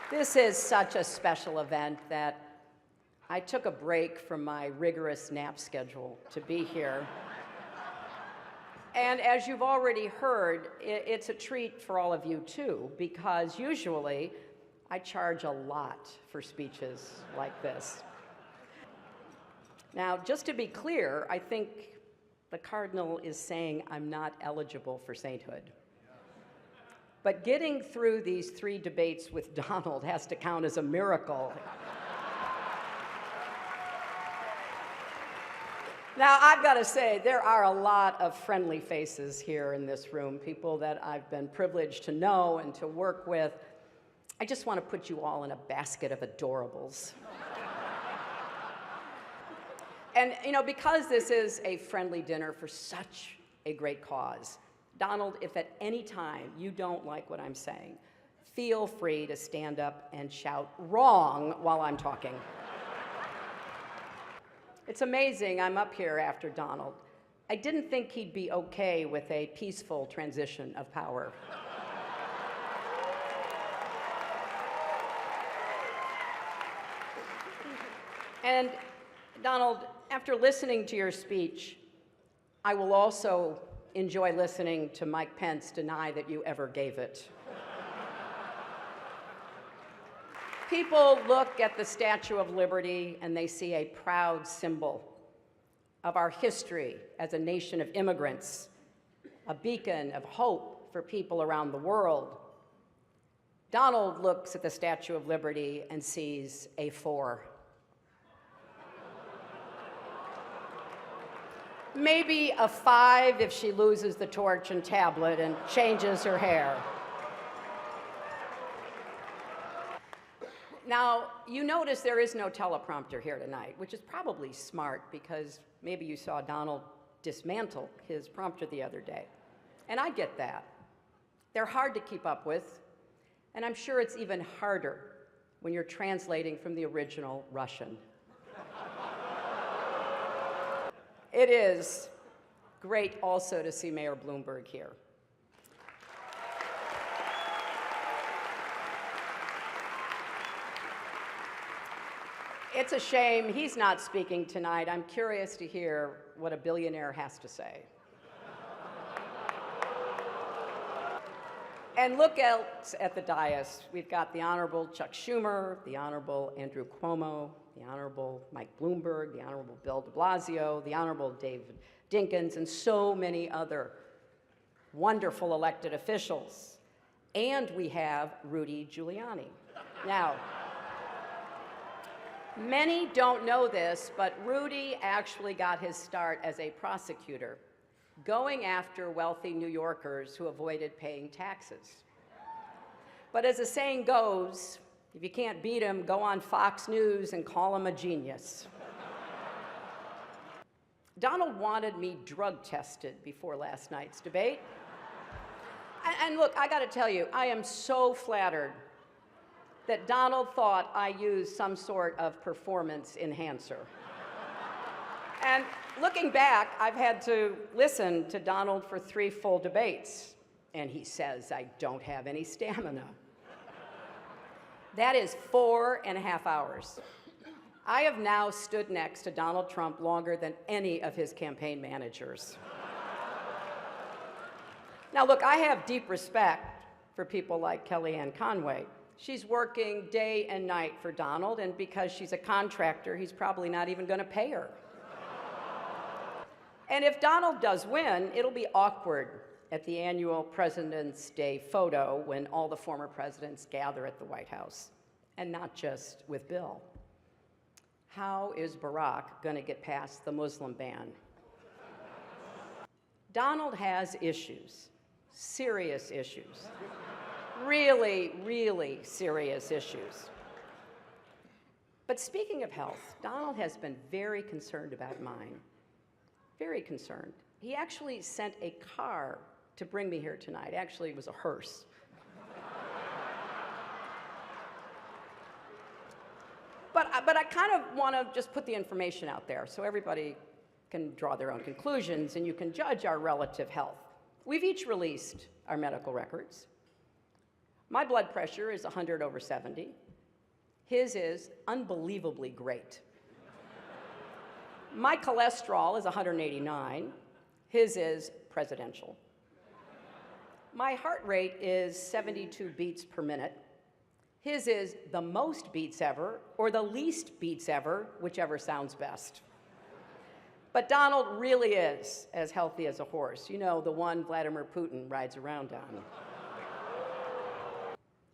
This is such a special event that I took a break from my rigorous nap schedule to be here. And as you've already heard, it's a treat for all of you too, because usually I charge a lot for speeches like this. Now, just to be clear, I think the Cardinal is saying I'm not eligible for sainthood. But getting through these 3 debates with Donald has to count as a miracle. Now, I've got to say, there are a lot of friendly faces here in this room, people that I've been privileged to know and to work with. I just want to put you all in a basket of adorables. And, you know, because this is a friendly dinner for such a great cause, Donald, if at any time you don't like what I'm saying, feel free to stand up and shout "wrong" while I'm talking. It's amazing I'm up here after Donald. I didn't think he'd be okay with a peaceful transition of power. And Donald, after listening to your speech, I will also enjoy listening to Mike Pence deny that you ever gave it. People look at the Statue of Liberty and they see a proud symbol of our history as a nation of immigrants, a beacon of hope for people around the world. Donald looks at the Statue of Liberty and sees a 4. Maybe a 5 if she loses the torch and tablet and changes her hair. Now, you notice there is no teleprompter here tonight, which is probably smart because maybe you saw Donald dismantle his prompter the other day. And I get that. They're hard to keep up with, and I'm sure it's even harder when you're translating from the original Russian. It is great also to see Mayor Bloomberg here. It's a shame he's not speaking tonight. I'm curious to hear what a billionaire has to say. And look else at the dais. We've got the Honorable Chuck Schumer, the Honorable Andrew Cuomo, the Honorable Mike Bloomberg, the Honorable Bill de Blasio, the Honorable David Dinkins, and so many other wonderful elected officials. And we have Rudy Giuliani. Now, many don't know this, but Rudy actually got his start as a prosecutor, going after wealthy New Yorkers who avoided paying taxes. But as the saying goes, if you can't beat him, go on Fox News and call him a genius. Donald wanted me drug tested before last night's debate. And look, I gotta tell you, I am so flattered that Donald thought I used some sort of performance enhancer. And looking back, I've had to listen to Donald for 3 full debates, and he says I don't have any stamina. That is 4.5 hours. I have now stood next to Donald Trump longer than any of his campaign managers. Now look, I have deep respect for people like Kellyanne Conway. She's working day and night for Donald, and because she's a contractor, he's probably not even going to pay her. And if Donald does win, it'll be awkward at the annual President's Day photo when all the former presidents gather at the White House, and not just with Bill. How is Barack going to get past the Muslim ban? Donald has issues, serious issues. Really, really serious issues. But speaking of health, Donald has been very concerned about mine. Very concerned. He actually sent a car to bring me here tonight. Actually, it was a hearse. But I kind of want to just put the information out there so everybody can draw their own conclusions and you can judge our relative health. We've each released our medical records. My blood pressure is 100 over 70. His is unbelievably great. My cholesterol is 189. His is presidential. My heart rate is 72 beats per minute. His is the most beats ever, or the least beats ever, whichever sounds best. But Donald really is as healthy as a horse. You know, the one Vladimir Putin rides around on.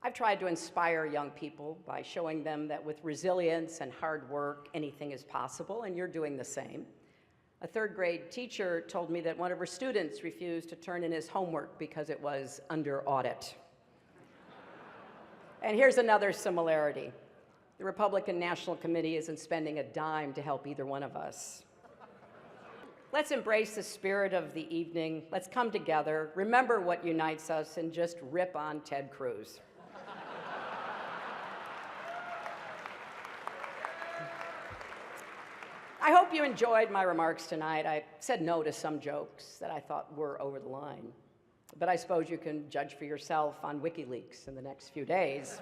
I've tried to inspire young people by showing them that with resilience and hard work, anything is possible, and you're doing the same. A third grade teacher told me that one of her students refused to turn in his homework because it was under audit. And here's another similarity. The Republican National Committee isn't spending a dime to help either one of us. Let's embrace the spirit of the evening. Let's come together, remember what unites us, and just rip on Ted Cruz. I hope you enjoyed my remarks tonight. I said no to some jokes that I thought were over the line. But I suppose you can judge for yourself on WikiLeaks in the next few days.